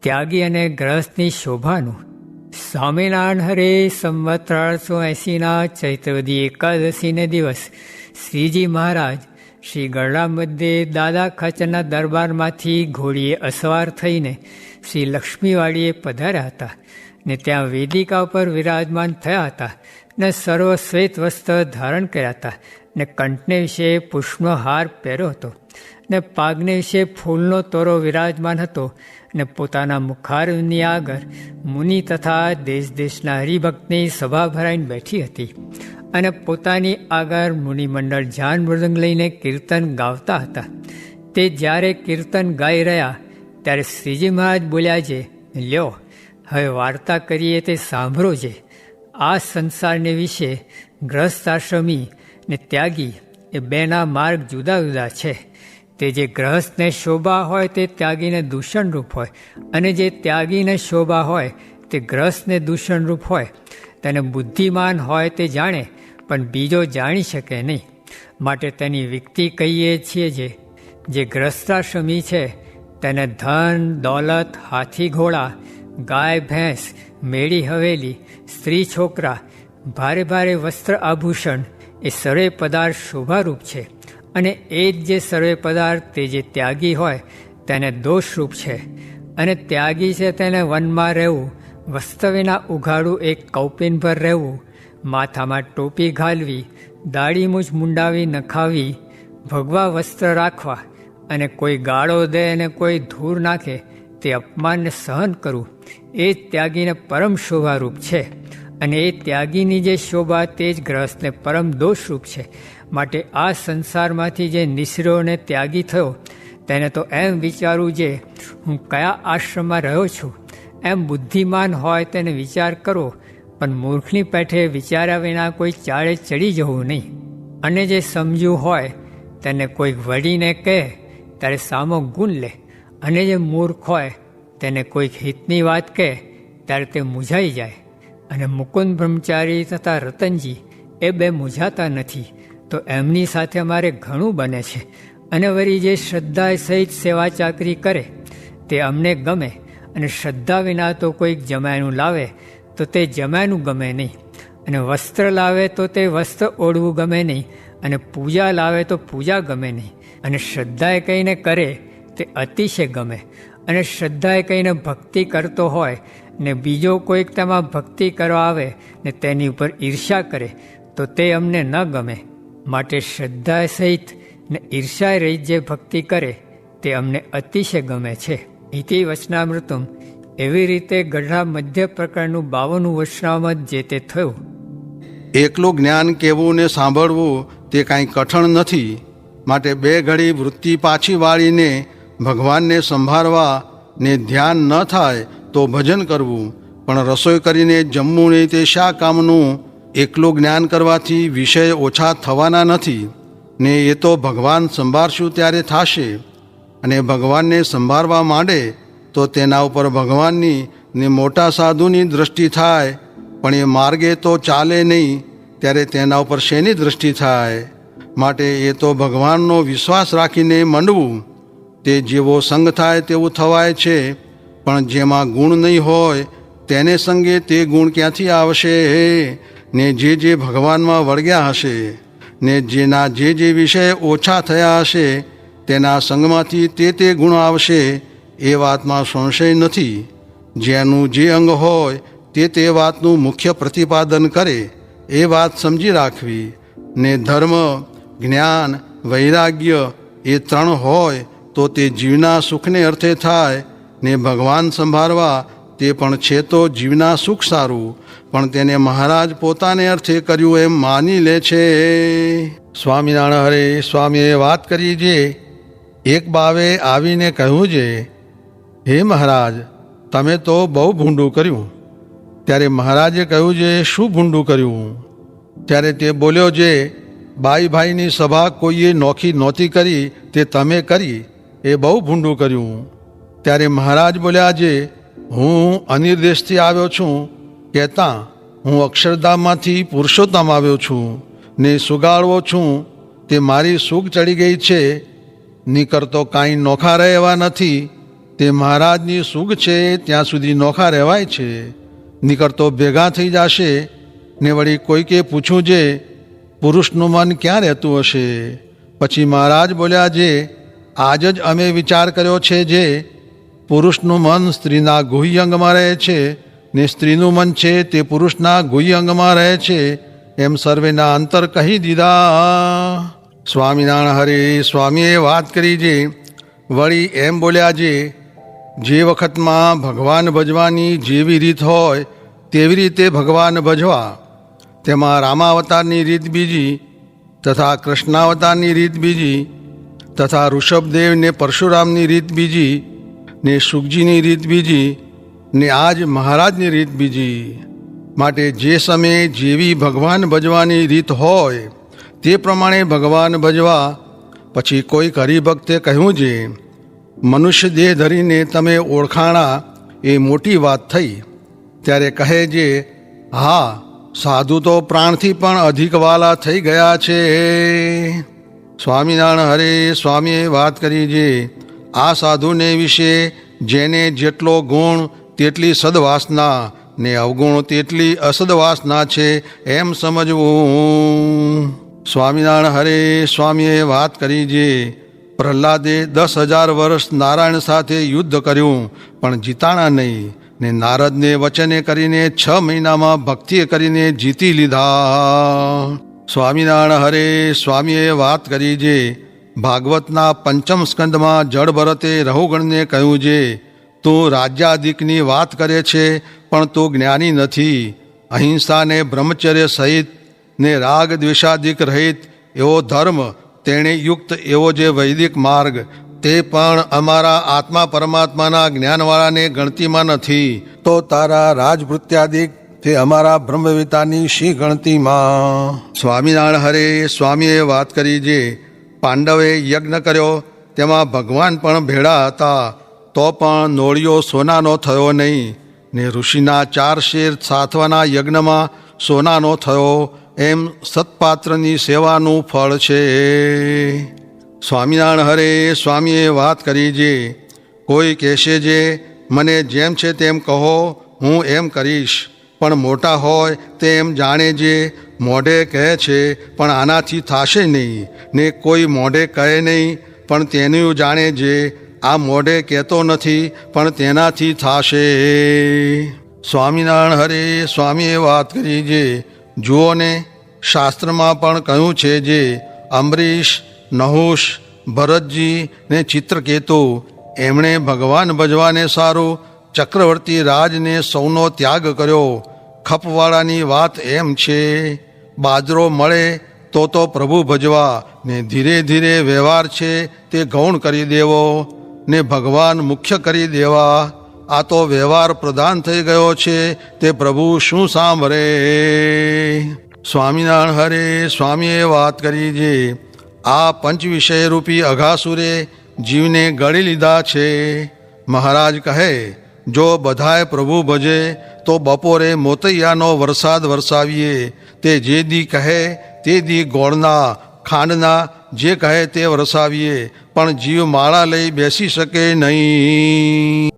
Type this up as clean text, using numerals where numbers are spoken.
ત્યાગી અને ગ્રહસ્થની શોભાનું. સ્વામિનારાયણ હરે સંવત 1880 ચૈત્રવદી એકાદશીને દિવસ શ્રીજી મહારાજ શ્રી ગરડા મધ્યે દાદા ખાચરના દરબારમાંથી ઘોડીએ અસવાર થઈને શ્રી લક્ષ્મીવાડીએ પધાર્યા હતા ને ત્યાં વેદિકા ઉપર વિરાજમાન થયા હતા ને સર્વ શ્વેત વસ્ત્ર ધારણ કર્યા હતા ને કંઠને વિશે પુષ્પનો હાર પહેર્યો હતો ને પાગને વિશે ફૂલનો તોરો વિરાજમાન હતો ને પોતાના મુખારની આગળ મુનિ તથા દેશ દેશના હરિભક્તની સભા ભરાઈને બેઠી હતી અને પોતાની આગળ મુનિમંડળ જાન મૃદંગ લઈને કીર્તન ગાવતા હતા. તે જ્યારે કીર્તન ગાઈ રહ્યા ત્યારે શ્રીજી મહારાજ બોલ્યા છે, લ્યો હવે વાર્તા કરીએ તે સાંભળો છે. આ સંસારને વિશે ગ્રહસ્થાશ્રમી ને ત્યાગી એ બેના માર્ગ જુદા જુદા છે. તે જે ગ્રહસ્થને શોભા હોય તે ત્યાગીને દૂષણરૂપ હોય અને જે ત્યાગીને શોભા હોય તે ગ્રહસ્થને દૂષણરૂપ હોય. તેને બુદ્ધિમાન હોય તે જાણે પણ બીજો જાણી શકે નહીં. માટે તેની વિકતિ કહીએ છીએ. જે ગ્રહસ્થાશ્રમી છે તેને ધન દોલત, હાથી ઘોડા, ગાય ભેંસ, મેળી હવેલી, સ્ત્રી છોકરા, ભારે ભારે વસ્ત્ર આભૂષણ એ સર્વે પદાર્થ શોભારૂપ છે. અને એ જ જે સર્વે પદાર્થ તે જે ત્યાગી હોય તેને દોષરૂપ છે. અને ત્યાગી છે તેને વનમાં રહેવું, વસ્ત્ર વિના ઉઘાડું એક કૌપિન પર રહેવું, માથામાં ટોપી ઘાલવી, દાઢી મૂછ મુંડાવી નખાવી, ભગવા વસ્ત્ર રાખવા અને કોઈ ગાળો દે અને કોઈ ધૂળ નાખે તે અપમાનને સહન કરવું. એ જ ત્યાગીને પરમ શોભારૂપ છે. અને એ ત્યાગીની જે શોભા તે જ ગ્રહસ્થને પરમ દોષરૂપ છે. માટે આ સંસારમાંથી જે નિસર્યો અને ત્યાગી થયો તેને તો એમ વિચારવું છે હું કયા આશ્રમમાં રહ્યો છું. એમ બુદ્ધિમાન હોય તેને વિચાર કરવો, પણ મૂર્ખની પેઠે વિચાર્યા વિના કોઈ ચાળે ચડી જવું નહીં. અને જે સમજ્યું હોય તેને કોઈક વળીને કહે ત્યારે સામો ગુણ લે. અને જે મૂર્ખ હોય તેને કોઈક હિતની વાત કહે ત્યારે તે મૂંઝાઈ જાય. અને મુકુંદ બ્રહ્મચારી તથા રતનજી એ બે મૂંઝાતા નથી, તો એમની સાથે અમારે ઘણું બને છે. અને વળી જે શ્રદ્ધા સહિત સેવા ચાકરી કરે તે અમને ગમે. અને શ્રદ્ધા વિના તો કોઈક જમાયનું લાવે તો તે જમાયનું ગમે નહીં. અને વસ્ત્ર લાવે તો તે વસ્ત્ર ઓઢવું ગમે નહીં. અને પૂજા લાવે તો પૂજા ગમે નહીં. અને શ્રદ્ધાએ કહીને કરે તે અતિશય ગમે. અને શ્રદ્ધાએ કહીને ભક્તિ કરતો હોય ને બીજો કોઈક તેમાં ભક્તિ કરવા આવે ને તેની ઉપર ઈર્ષ્યા કરે તો તે અમને ન ગમે. માટે શ્રદ્ધા સહિત ને ઈર્ષ્યા રહિત જે ભક્તિ કરે તે અમને અતિશય ગમે છે. ઇતિ વચનામૃતમ. એવી રીતે ગઢડા મધ્ય પ્રકારનું 52 વચનામૃત જે તે થયું. એકલું જ્ઞાન કહેવું ને સાંભળવું તે કાંઈ કઠણ નથી. માટે 2 ઘડી વૃત્તિ પાછી વાળીને ભગવાનને સંભાળવા ને ધ્યાન ન થાય તો ભજન કરવું. પણ રસોઈ કરીને જમવું નહીં તે શા કામનું? એકલું જ્ઞાન કરવાથી વિષય ઓછા થવાના નથી ને એ તો ભગવાન સંભાળશું ત્યારે થશે. અને ભગવાનને સંભાળવા માંડે તો તેના ઉપર ભગવાનની ને મોટા સાધુની દૃષ્ટિ થાય. પણ એ માર્ગે તો ચાલે નહીં ત્યારે તેના ઉપર શેની દૃષ્ટિ થાય? માટે એ તો ભગવાનનો વિશ્વાસ રાખીને મંડવું. તે જેવો સંગ થાય તેવું થવાય છે. પણ જેમાં ગુણ નહીં હોય તેને સંગે તે ગુણ ક્યાંથી આવશે? ને જે ભગવાનમાં વળગ્યા હશે ને જેના જે વિષય ઓછા થયા હશે તેના સંગમાંથી તે ગુણ આવશે એ વાતમાં સંશય નથી. જેનું જે અંગ હોય તે વાતનું મુખ્ય પ્રતિપાદન કરે એ વાત સમજી રાખવી. ને ધર્મ, જ્ઞાન, વૈરાગ્ય એ 3 હોય તો તે જીવના સુખને અર્થે થાય. ને ભગવાન સંભાળવા તે પણ છે તો જીવના સુખ સારું, પણ તેને મહારાજ પોતાને અર્થે કર્યું એમ માની લે છે. સ્વામિનારાયણ હરે. સ્વામીએ વાત કરી છે. એક બાવે આવીને કહ્યું છે, હે મહારાજ તમે તો બહુ ભૂંડું કર્યું. ત્યારે મહારાજે કહ્યું છે, શું ભૂંડું કર્યું? ત્યારે તે બોલ્યો છે, બાઈ ભાઈની સભા કોઈએ નોખી નહોતી કરી તે તમે કરી, એ બહુ ભૂંડું કર્યું. ત્યારે મહારાજ બોલ્યા છે, હું અનિર્દેશથી આવ્યો છું કહેતા હું અક્ષરધામમાંથી પુરુષોત્તમ આવ્યો છું ને સુગાળવો છું. તે મારી સૂગ ચડી ગઈ છે. નીકળતો કાંઈ નોખા રહે એવા નથી. તે તે મહારાજની સુખ છે ત્યાં સુધી નોખા રહેવાય છે, નીકળતો ભેગા થઈ જશે ને વળી કોઈકે પૂછ્યું છે પુરુષનું મન ક્યાં રહેતું હશે? પછી મહારાજ બોલ્યા, જે આજ જ અમે વિચાર કર્યો છે જે પુરુષનું મન સ્ત્રીના ગુહ્ય અંગમાં રહે છે ને સ્ત્રીનું મન છે તે પુરુષના ગુહ્ય અંગમાં રહે છે, એમ સર્વેના અંતર કહી દીધા. સ્વામિનારાયણ હરે સ્વામીએ વાત કરી છે. વળી એમ બોલ્યા છે, જે વખતમાં ભગવાન ભજવાની જેવી રીત હોય તેવી રીતે ભગવાન ભજવા. તેમાં રામાવતારની રીત બીજી, તથા કૃષ્ણાવતારની રીત બીજી, તથા ઋષભદેવ ને પરશુરામની રીત બીજી, ને સુખજીની રીત બીજી, ને આજ મહારાજની રીત બીજી. માટે જે સમયે જેવી ભગવાન ભજવાની રીત હોય તે પ્રમાણે ભગવાન ભજવા. પછી કોઈક હરિભક્તે કહ્યું છે, મનુષ્ય દેહ ધરીને તમે ઓળખાણા એ મોટી વાત થઈ. ત્યારે કહે છે, હા, સાધુ તો પ્રાણથી પણ અધિક વાલા થઈ ગયા છે. સ્વામિનારાયણ હરે સ્વામીએ વાત કરી છે, આ સાધુને વિશે જેને જેટલો ગુણ તેટલી સદવાસના ને અવગુણ તેટલી અસદવાસના છે એમ સમજવું. સ્વામિનારાયણ હરે સ્વામીએ વાત કરી છે, પ્રહલાદે 10,000 વર્ષ નારાયણ સાથે યુદ્ધ કર્યું પણ જીતાણા નહીં, ને નારદને વચને કરીને 6 મહિનામાં ભક્તિ કરીને જીતી લીધા. સ્વામિનારાયણ હરે સ્વામીએ વાત કરી છે, ભાગવતના 5મ સ્કંદમાં જળ ભરતે રહુગણને કહ્યું છે, તું રાજ્યાધિકની વાત કરે છે પણ તું જ્ઞાની નથી. અહિંસા ને બ્રહ્મચર્ય સહિત ને રાગ દ્વેષાધિક રહિત એવો ધર્મ તેણે યુક્ત એવો જે વૈદિક માર્ગ તે પણ અમારા આત્મા પરમાત્માના જ્ઞાનવાળાને ગણતીમાં નથી, તો તારા રાજભૃત્યાદિક તે અમારા બ્રહ્મવિતાની શી ગણતીમાં. સ્વામિનારાયણ હરે સ્વામીએ વાત કરી છે, પાંડવે યજ્ઞ કર્યો તેમાં ભગવાન પણ ભેળા હતા તો પણ નોળિયો સોનાનો થયો નહીં, ને ઋષિના 4 શેર સાથવાના યજ્ઞમાં સોનાનો થયો, એમ સત્પાત્રની સેવાનું ફળ છે. સ્વામિનારાયણ હરે સ્વામીએ વાત કરી છે, કોઈ કહેશે જે મને જેમ છે તેમ કહો, હું એમ કરીશ. પણ મોટા હોય તેમ જાણે જે મોઢે કહે છે પણ આનાથી થશે નહીં, ને કોઈ મોઢે કહે નહીં પણ તેનું જાણે જે આ મોઢે કહેતો નથી પણ તેનાથી થશે. સ્વામિનારાયણ હરે સ્વામીએ વાત કરી છે, જુઓ ને શાસ્ત્રમાં પણ કહ્યું છે જે અંબરીશ, નહુષ, ભરતજી ને ચિત્રકેતુ એમણે ભગવાન ભજવાને સારું ચક્રવર્તી રાજને સૌનો ત્યાગ કર્યો. ખપવાળાની વાત એમ છે, બાજરો મળે તો પ્રભુ ભજવા, ને ધીરે ધીરે વ્યવહાર છે તે ગૌણ કરી દેવો, ને ભગવાન મુખ્ય કરી દેવા. આ તો વ્યવહાર પ્રધાન થઈ ગયો છે તે પ્રભુ શું સાંભળે. સ્વામિનારાયણ હરે સ્વામીએ વાત કરી છે, આ પંચ વિષય રૂપી અઘાસુરે જીવને ગળી લીધા છે. મહારાજ કહે, જો બધાએ પ્રભુ ભજે તો બપોરે મોતૈયાનો વરસાદ વરસાવીએ. તે જે દી કહે તે દી ગોળના ખાંડના જે કહે તે વરસાવીએ, પણ જીવ માળા લઈ બેસી શકે નહીં.